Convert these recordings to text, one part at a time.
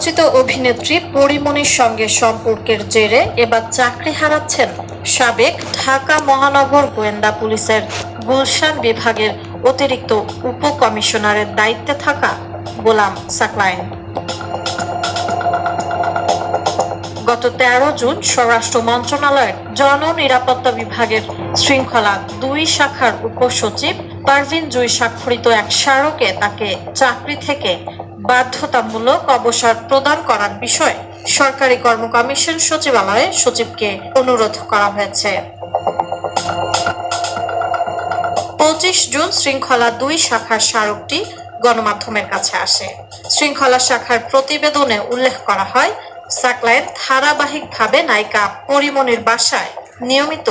আলোচিত অভিনেত্রী পরীমনির সঙ্গে সম্পর্কের জেরে এবার চাকরি হারাচ্ছেন সাবেক ঢাকা মহানগর গোয়েন্দা পুলিশের গুলশান বিভাগের অতিরিক্ত উপকমিশনারের দায়িত্বে থাকা গোলাম সাকলায়েন। গত 13 জুন স্বরাষ্ট্র মন্ত্রণালয়ের জননিরাপত্তা বিভাগের শৃঙ্খলা 2 শাখার উপসচিব পারভিন জুই স্বাক্ষরিত এক স্মারকে তাকে চাকরি থেকে বাধ্যতামূলক অবসর প্রদান করার বিষয়ে সরকারি কর্ম কমিশন সচিবালয়ে সচিবকে অনুরোধ করা হয়েছে। 25 জুন শৃঙ্খলা 2 শাখার স্মারকটি গণমাধ্যমের কাছে আসে। শৃঙ্খলা শাখার প্রতিবেদনে উল্লেখ করা হয়, সাকলায়েন ধারাবাহিকভাবে নায়িকা পরীমনির বাসায় নিয়মিত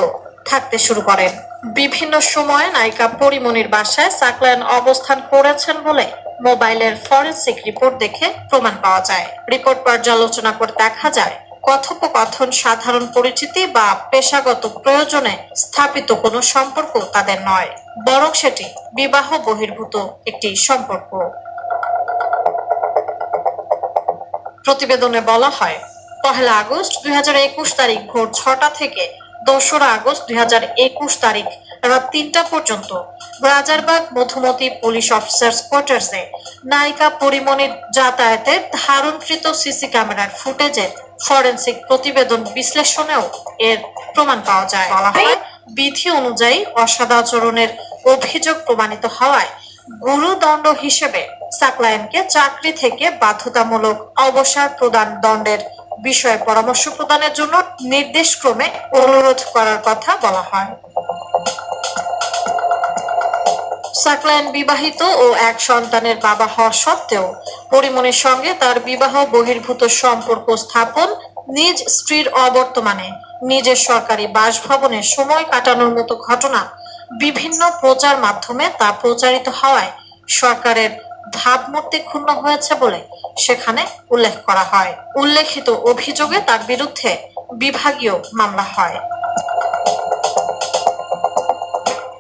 থাকতে শুরু করেন। বিভিন্ন সময়ে নায়িকা পরীমনির বাসায় সাকলায়েন অবস্থান করেছেন বলে মোবাইলের ফরেনসিক রিপোর্ট দেখে প্রমাণ পাওয়া যায়। রিপোর্ট পর্যালোচনা করে দেখা যায়, কথোপকথন সাধারণ পরিচিতি বা পেশাগত প্রয়োজনে স্থাপিত কোনো সম্পর্ক তাদের নয়, বরং সেটি বিবাহ বহির্ভূত একটি সম্পর্ক। প্রতিবেদনে বলা হয়, 1 আগস্ট 2021 তারিখ ভোর 6টা থেকে 2 আগস্ট 2021 তারিখ রাত 3টা পর্যন্ত রাজারবাগ মধুমতি পুলিশ অফিসার্স কোয়ার্টার্সে নায়িকা পরীমনির যাতায়াতের ধারণকৃত সিসি ক্যামেরার ফুটেজের ফরেনসিক প্রতিবেদন বিশ্লেষণেও এর প্রমাণ পাওয়া যায়। বলা হয়, বিধি অনুযায়ী অসদাচরণের অভিযোগ প্রমাণিত হওয়ায় গুরুদণ্ড হিসেবে সাকলায়েনকে চাকরি থেকে বাধ্যতামূলক অবসর প্রদান দণ্ডের বিষয়ে পরামর্শ প্রদানের জন্য নির্দেশক্রমে অনুরোধ করার কথা বলা হয়। সাকলায়েন বিবাহিত ও এক সন্তানের বাবা হওয়া সত্ত্বেও পরীমনির সঙ্গে তার বিবাহ বহির্ভূত সম্পর্ক স্থাপন, নিজ স্ত্রীর অবর্তমানে নিজের সরকারি বাসভবনে সময় কাটানোর মতো ঘটনা বিভিন্ন প্রচার মাধ্যমে তা প্রচারিত হওয়ায় সরকারের ভাবমূর্তি ক্ষুণ্ণ হয়েছে বলে সেখানে উল্লেখ করা হয়। উল্লেখিত অভিযোগে তার বিরুদ্ধে বিভাগীয় মামলা হয়।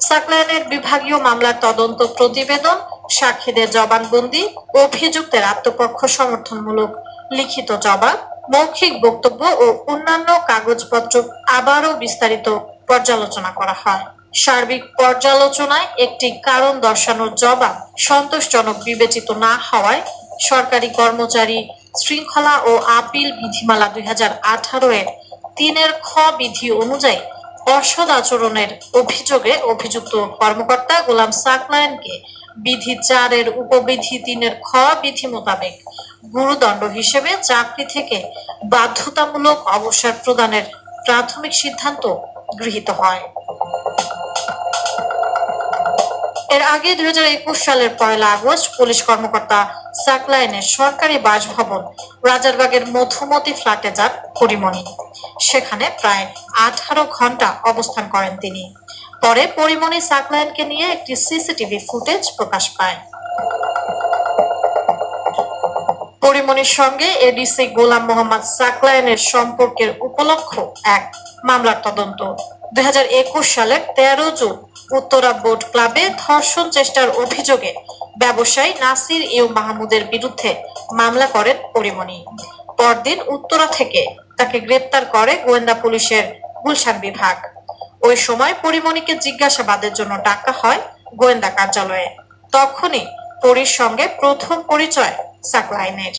সাকলায়েনের বিভাগীয় মামলার তদন্ত প্রতিবেদন, সাক্ষীদের জবানবন্দি, অভিযুক্তের আত্মপক্ষ সমর্থনমূলক লিখিত জবাব, মৌখিক বক্তব্য ও অন্যান্য কাগজপত্র আবারও বিস্তারিত পর্যালোচনা করা হয়। সার্বিক পর্যালোচনায় একটি কারণ দর্শানোর জবাব সন্তোষজনক বিবেচিত না হওয়ায় সরকারি কর্মচারী শৃঙ্খলা ও আপিল বিধিমালা 2018 এর 3 খ বিধি অনুযায়ী অসৎ আচরণের অভিযোগে অভিযুক্ত কর্মকর্তা গোলাম সাকলায়েনকে বিধি 4 এর উপবিধি 3 খ বিধি মোতাবেক গুরুদণ্ড হিসেবে চাকরি থেকে বাধ্যতামূলক অবসর প্রদানের প্রাথমিক সিদ্ধান্ত গৃহীত হয়। এর আগে 2021 সালের 1 আগস্ট পুলিশ কর্মকর্তা সাকলায়েনের সরকারি বাসভবন রাজারবাগের মধুমতি ফ্ল্যাটে যান পরীমনি। সেখানে প্রায় 18 ঘন্টা অবস্থান করেন তিনি। পরে পরীমনি সাকলায়েনকে নিয়ে একটি সিসিটিভি ফুটেজ প্রকাশ পায়। পরীমনির সঙ্গে এডিসি গোলাম মোহাম্মদ সাকলায়েনের সম্পর্কের উপলক্ষ এক মামলার তদন্ত 2021 সালের 13 জুন উত্তরা বোট ক্লাবে ধর্ষণ চেষ্টার অভিযোগে ব্যবসায়ী নাসির ইউ মাহমুদের বিরুদ্ধে মামলা করেন পরীমনি। পরদিন উত্তরা থেকে তাকে গ্রেপ্তার করে গোয়েন্দা পুলিশের গুলশান বিভাগ। ওই সময় পরীমনিকে জিজ্ঞাসাবাদের জন্য ডাকা হয় গোয়েন্দা কার্যালয়ে। তখনই পরীর সঙ্গে প্রথম পরিচয় সাকলায়েনের।